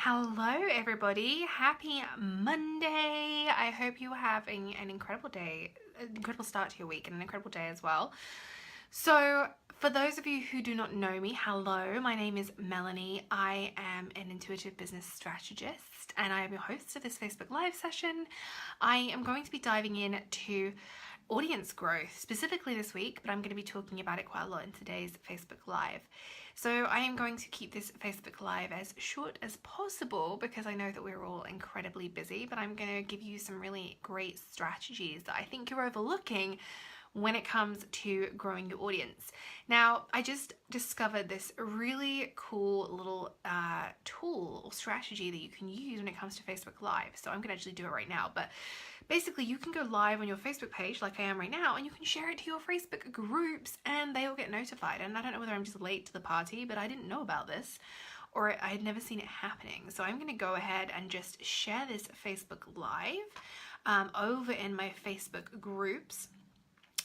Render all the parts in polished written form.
Hello everybody, happy Monday. I hope you are having an incredible day, an incredible start to your week and an incredible day as well. So for those of you who do not know me, hello, my name is Melanie. I am an intuitive business strategist and I am your host of this Facebook Live session. I am going to be diving into audience growth specifically this week, but I'm going to be talking about it quite a lot in today's Facebook Live. So I am going to keep this Facebook Live as short as possible because I know that we're all incredibly busy, but I'm going to give you some really great strategies that I think you're overlooking when it comes to growing your audience. Now, I just discovered this really cool little tool or strategy that you can use when it comes to Facebook Live. So I'm going to actually do it right now, but basically you can go live on your Facebook page like I am right now, and you can share it to your Facebook groups and they will get notified. And I don't know whether I'm just late to the party, but I didn't know about this or I had never seen it happening. So I'm going to go ahead and just share this Facebook Live over in my Facebook groups.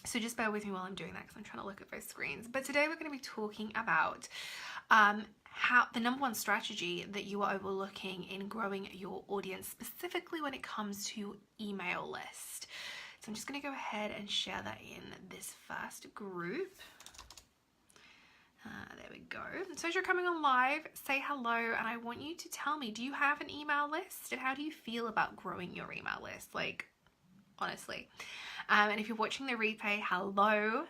So just bear with me while I'm doing that because I'm trying to look at both screens. But today we're going to be talking about how the number one strategy that you are overlooking in growing your audience, specifically when it comes to email list. So I'm just going to go ahead and share that in this first group. There we go. So as you're coming on live, say hello, and I want you to tell me, do you have an email list? And how do you feel about growing your email list? Like, honestly. And if you're watching the replay, hello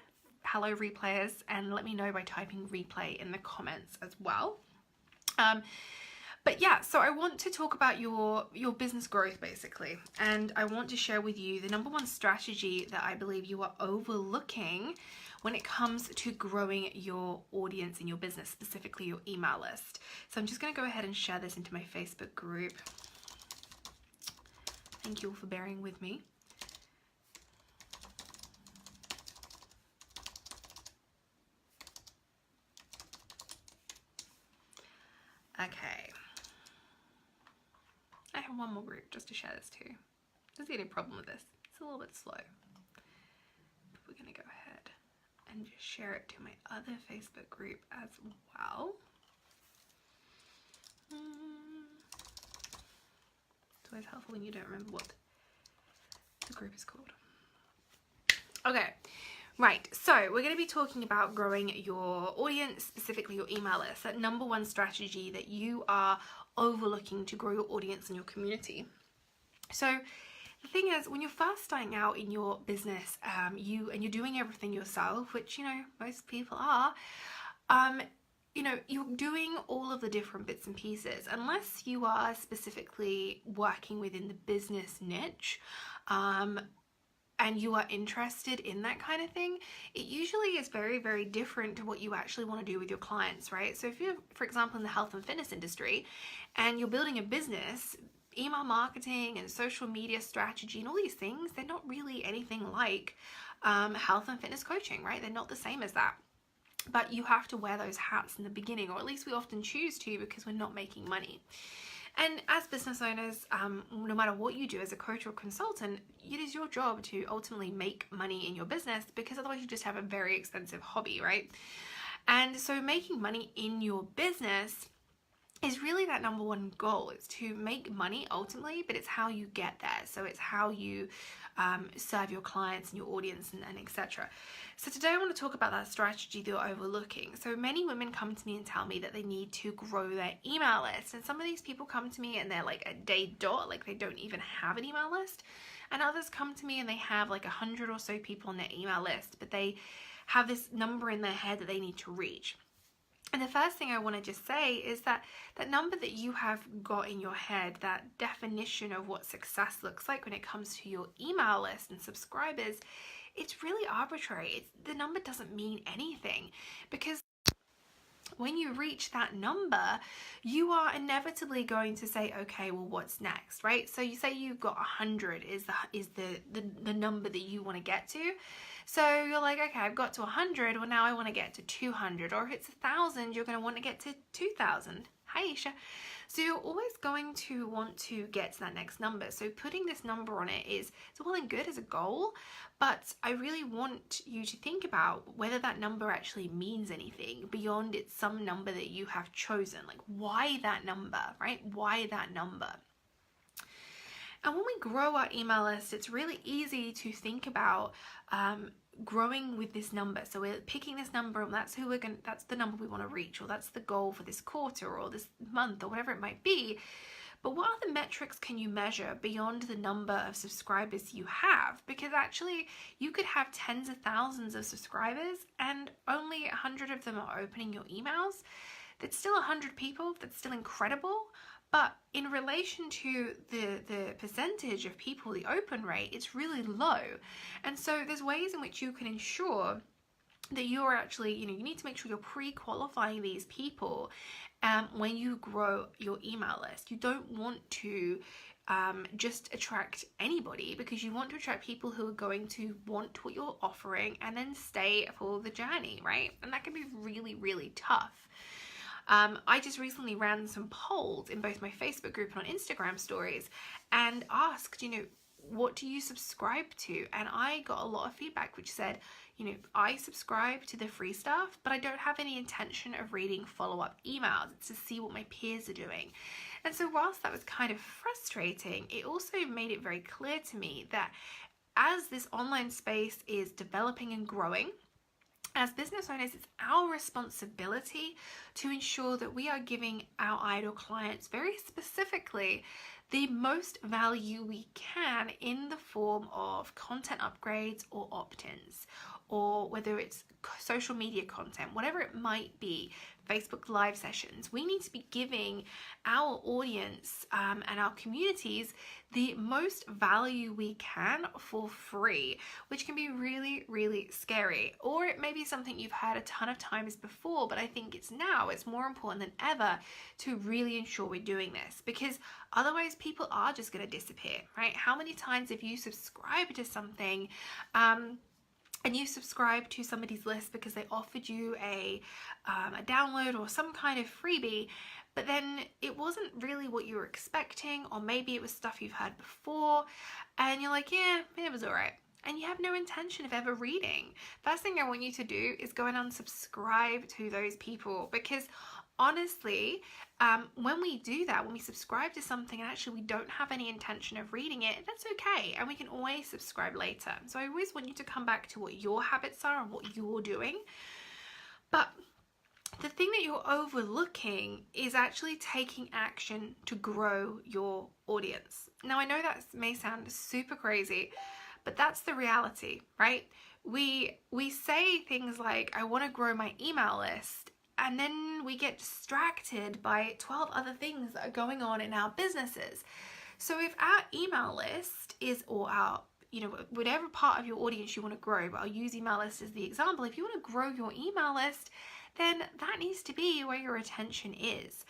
replayers, and let me know by typing replay in the comments as well. But yeah, so I want to talk about your business growth basically, and I want to share with you the number one strategy that I believe you are overlooking when it comes to growing your audience in your business, specifically your email list. So I'm just going to go ahead and share this into my Facebook group. Thank you all for bearing with me. Okay, I have one more group just to share this to. Doesn't see any problem with this. It's a little bit slow. But we're going to go ahead and just share it to my other Facebook group as well. It's always helpful when you don't remember what the group is called. Okay. Right, so we're going to be talking about growing your audience, specifically your email list, that number one strategy that you are overlooking to grow your audience and your community. So the thing is, when you're first starting out in your business, you're doing everything yourself, which, you know, most people are, you know, you're doing all of the different bits and pieces, unless you are specifically working within the business niche, and you are interested in that kind of thing, it usually is very, very different to what you actually want to do with your clients, right? So if you're, for example, in the health and fitness industry and you're building a business, email marketing and social media strategy and all these things, they're not really anything like health and fitness coaching, right? They're not the same as that. But you have to wear those hats in the beginning, or at least we often choose to, because we're not making money. And as business owners, no matter what you do as a coach or consultant, it is your job to ultimately make money in your business, because otherwise you just have a very expensive hobby, right? And so making money in your business is really that number one goal. It's to make money ultimately, but it's how you get there. So it's how you serve your clients and your audience and etc. So today I want to talk about that strategy that you're overlooking. So many women come to me and tell me that they need to grow their email list. And some of these people come to me and they're like a day dot, like they don't even have an email list. And others come to me and they have like 100 or so people on their email list, but they have this number in their head that they need to reach. And the first thing I want to just say is that that number that you have got in your head, that definition of what success looks like when it comes to your email list and subscribers, it's really arbitrary. The number doesn't mean anything, because when you reach that number, you are inevitably going to say, okay, well, what's next, right? So you say you've got 100 is the number that you want to get to. So you're like, okay, I've got to 100. Well, now I want to get to 200. Or if it's 1,000, you're going to want to get to 2,000. Hi, Isha. So you're always going to want to get to that next number. So putting this number on it is, it's well and good as a goal, but I really want you to think about whether that number actually means anything beyond it's some number that you have chosen. Like, why that number, right? Why that number? And when we grow our email list, it's really easy to think about growing with this number. So we're picking this number, and that's that's the number we want to reach, or that's the goal for this quarter or this month or whatever it might be. But what other metrics can you measure beyond the number of subscribers you have? Because actually you could have tens of thousands of subscribers and only 100 of them are opening your emails. That's still 100 people. That's still incredible. But in relation to the percentage of people, the open rate, it's really low. And so there's ways in which you can ensure that you're actually, you need to make sure you're pre-qualifying these people when you grow your email list. You don't want to just attract anybody, because you want to attract people who are going to want what you're offering and then stay for the journey, right? And that can be really, really tough. I just recently ran some polls in both my Facebook group and on Instagram stories and asked, what do you subscribe to? And I got a lot of feedback which said, I subscribe to the free stuff, but I don't have any intention of reading follow-up emails to see what my peers are doing. And so whilst that was kind of frustrating, it also made it very clear to me that as this online space is developing and growing, as business owners, it's our responsibility to ensure that we are giving our ideal clients very specifically the most value we can in the form of content upgrades or opt-ins, or whether it's social media content, whatever it might be, Facebook live sessions. We need to be giving our audience and our communities the most value we can for free, which can be really, really scary. Or it may be something you've heard a ton of times before, but I think it's more important than ever to really ensure we're doing this, because otherwise people are just going to disappear, right? How many times have you subscribed to something and you subscribe to somebody's list because they offered you a download or some kind of freebie, but then it wasn't really what you were expecting, or maybe it was stuff you've heard before and you're like, yeah, it was all right, and you have no intention of ever reading. First thing I want you to do is go and unsubscribe to those people, because honestly, when we do that, when we subscribe to something and actually we don't have any intention of reading it, that's okay, and we can always subscribe later. So I always want you to come back to what your habits are and what you're doing. But the thing that you're overlooking is actually taking action to grow your audience. Now, I know that may sound super crazy, but that's the reality, right? We say things like, I want to grow my email list, and then we get distracted by 12 other things that are going on in our businesses. So if our email list is, or our, whatever part of your audience you want to grow, but I'll use email list as the example. If you want to grow your email list, then that needs to be where your attention is,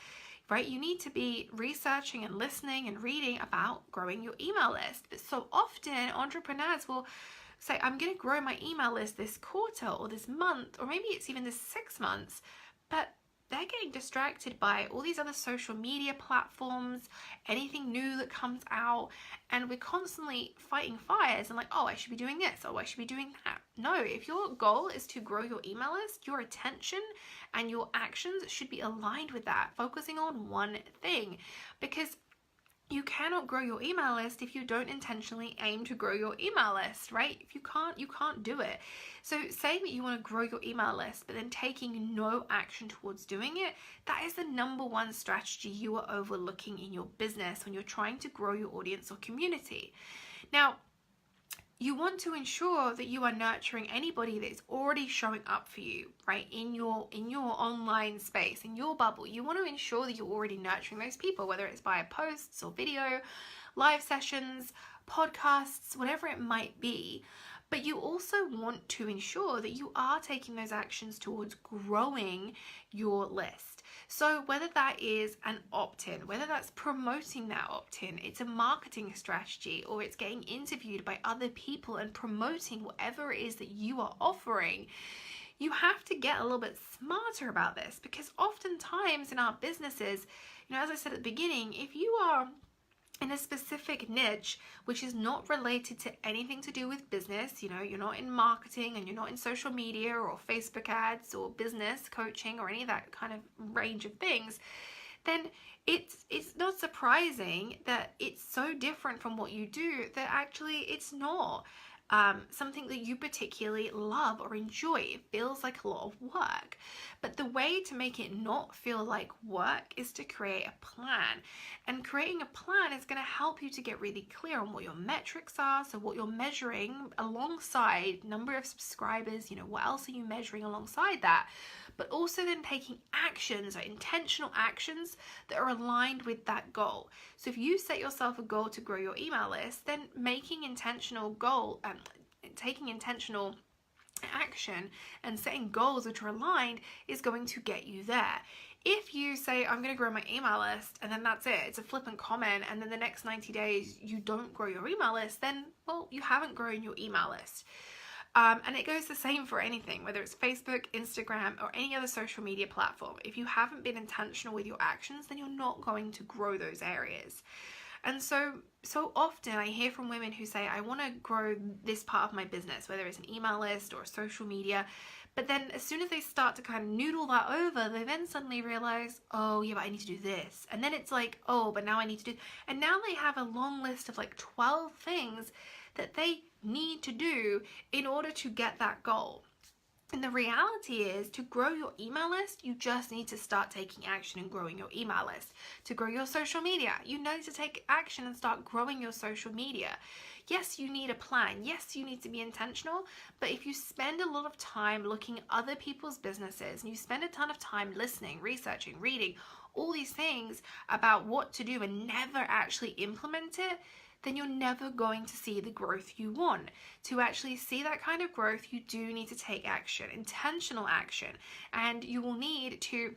right? You need to be researching and listening and reading about growing your email list. But so often entrepreneurs will say, I'm going to grow my email list this quarter or this month, or maybe it's even this 6 months, but they're getting distracted by all these other social media platforms, anything new that comes out, and we're constantly fighting fires and like, oh, I should be doing this, oh, I should be doing that. No, if your goal is to grow your email list, your attention and your actions should be aligned with that, focusing on one thing, because you cannot grow your email list if you don't intentionally aim to grow your email list, right? If you can't do it. So saying that you want to grow your email list, but then taking no action towards doing it, that is the number one strategy you are overlooking in your business when you're trying to grow your audience or community. Now, you want to ensure that you are nurturing anybody that is already showing up for you, right? In your online space, in your bubble. You want to ensure that you're already nurturing those people, whether it's via posts or video, live sessions, podcasts, whatever it might be. But you also want to ensure that you are taking those actions towards growing your list. So whether that is an opt-in, whether that's promoting that opt-in, it's a marketing strategy, or it's getting interviewed by other people and promoting whatever it is that you are offering, you have to get a little bit smarter about this, because oftentimes in our businesses, you know, as I said at the beginning, if you are in a specific niche which is not related to anything to do with business, you know, you're not in marketing and you're not in social media or Facebook ads or business coaching or any of that kind of range of things, then it's not surprising that it's so different from what you do that actually it's not something that you particularly love or enjoy. It feels like a lot of work. But the way to make it not feel like work is to create a plan. And creating a plan is going to help you to get really clear on what your metrics are, so what you're measuring alongside number of subscribers, you know, what else are you measuring alongside that? But also then taking actions, or intentional actions that are aligned with that goal. So if you set yourself a goal to grow your email list, then making intentional taking intentional action and setting goals which are aligned is going to get you there. If you say, I'm going to grow my email list, and then that's it, it's a flippant comment, and then the next 90 days you don't grow your email list, then, well, you haven't grown your email list. And it goes the same for anything, whether it's Facebook, Instagram, or any other social media platform. If you haven't been intentional with your actions, then you're not going to grow those areas. And so often I hear from women who say, I want to grow this part of my business, whether it's an email list or social media. But then as soon as they start to kind of noodle that over, they then suddenly realize, oh yeah, but I need to do this. And then it's like, oh, but now I need to do, and now they have a long list of like 12 things that they need to do in order to get that goal. And the reality is, to grow your email list, you just need to start taking action and growing your email list. To grow your social media, you need to take action and start growing your social media. Yes, you need a plan. Yes, you need to be intentional. But if you spend a lot of time looking at other people's businesses, and you spend a ton of time listening, researching, reading, all these things about what to do and never actually implement it, then you're never going to see the growth you want. To actually see that kind of growth, you do need to take action, intentional action, and you will need to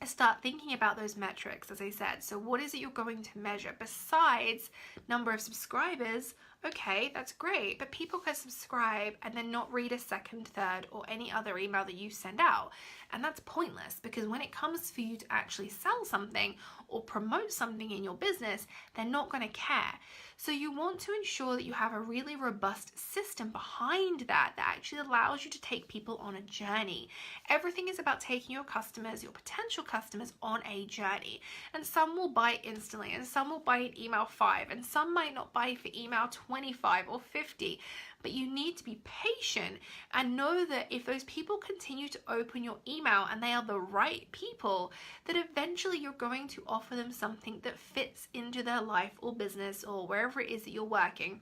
start thinking about those metrics, as I said. So what is it you're going to measure besides number of subscribers? Okay, that's great, but people can subscribe and then not read a second, third, or any other email that you send out. And that's pointless, because when it comes for you to actually sell something or promote something in your business, they're not going to care. So you want to ensure that you have a really robust system behind that actually allows you to take people on a journey. Everything is about taking your customers, your potential customers, on a journey. And some will buy instantly, and some will buy in email 5, and some might not buy for email 25 or 50. But you need to be patient and know that if those people continue to open your email and they are the right people, that eventually you're going to offer them something that fits into their life or business or wherever it is that you're working,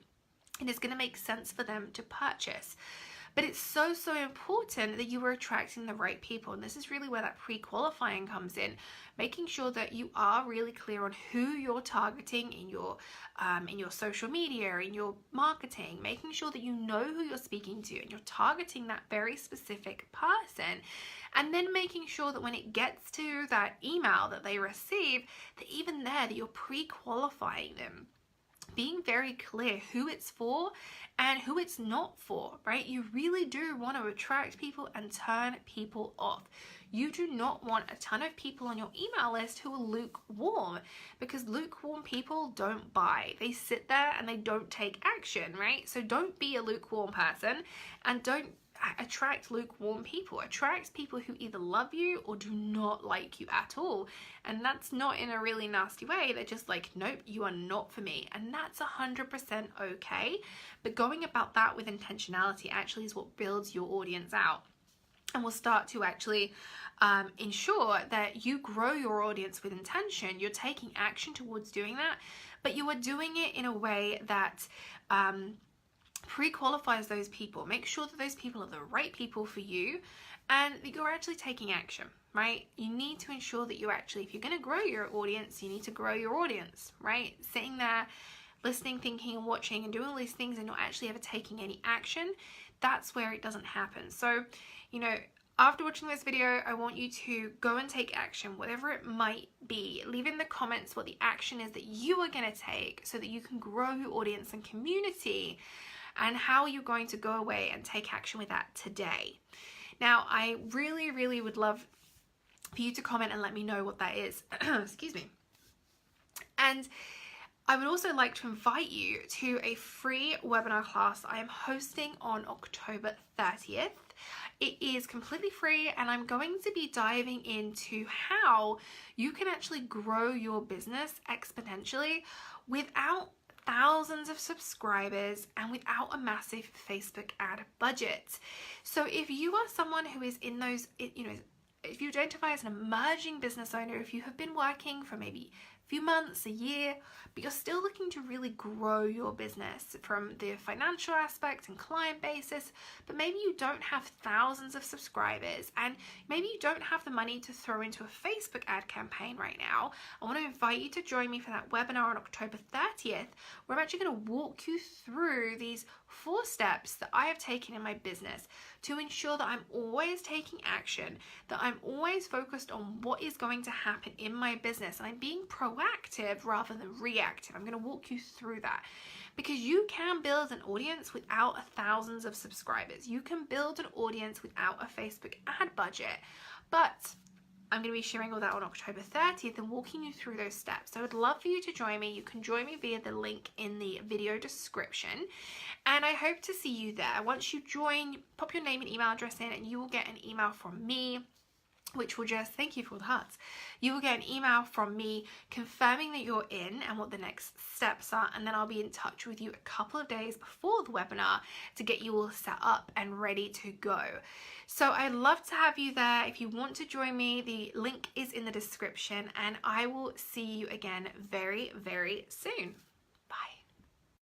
and it's going to make sense for them to purchase. But it's so important that you are attracting the right people. And this is really where that pre-qualifying comes in, making sure that you are really clear on who you're targeting in your social media, in your marketing, making sure that you know who you're speaking to and you're targeting that very specific person. And then making sure that when it gets to that email that they receive, that even there that you're pre-qualifying them, being very clear who it's for and who it's not for, right? You really do want to attract people and turn people off. You do not want a ton of people on your email list who are lukewarm, because lukewarm people don't buy. They sit there and they don't take action, right? So don't be a lukewarm person, and don't attract lukewarm people. Attract people who either love you or do not like you at all. And that's not in a really nasty way. They're just like, nope, you are not for me. And that's 100% okay. But going about that with intentionality actually is what builds your audience out, and will start to actually ensure that you grow your audience with intention. You're taking action towards doing that, but you are doing it in a way that pre-qualifies those people. Make sure that those people are the right people for you and that you're actually taking action, right? You need to ensure that you actually, if you're going to grow your audience, you need to grow your audience, right? Sitting there, listening, thinking, and watching, and doing all these things and not actually ever taking any action, that's where it doesn't happen. So, you know, after watching this video, I want you to go and take action, whatever it might be. Leave in the comments what the action is that you are going to take so that you can grow your audience and community, and how you're going to go away and take action with that today. Now, I really would love for you to comment and let me know what that is. Excuse me. And I would also like to invite you to a free webinar class I am hosting on October 30th. It is completely free, and I'm going to be diving into how you can actually grow your business exponentially without thousands of subscribers and without a massive Facebook ad budget. So if you are someone who is in those, if you identify as an emerging business owner, if you have been working for maybe a few months, a year, but you're still looking to really grow your business from the financial aspect and client basis, but maybe you don't have thousands of subscribers and maybe you don't have the money to throw into a Facebook ad campaign right now, I want to invite you to join me for that webinar on October 30th, where I'm actually going to walk you through these 4 steps that I have taken in my business to ensure that I'm always taking action, that I'm always focused on what is going to happen in my business, and I'm being proactive rather than reactive. I'm going to walk you through that, because you can build an audience without thousands of subscribers. You can build an audience without a Facebook ad budget, but I'm going to be sharing all that on October 30th and walking you through those steps. So I would love for you to join me. You can join me via the link in the video description, and I hope to see you there. Once you join, pop your name and email address in and you will get an email from me, which will just, thank you for all the hearts, you will get an email from me confirming that you're in and what the next steps are, and then I'll be in touch with you a couple of days before the webinar to get you all set up and ready to go. So I'd love to have you there. If you want to join me, the link is in the description, and I will see you again very soon.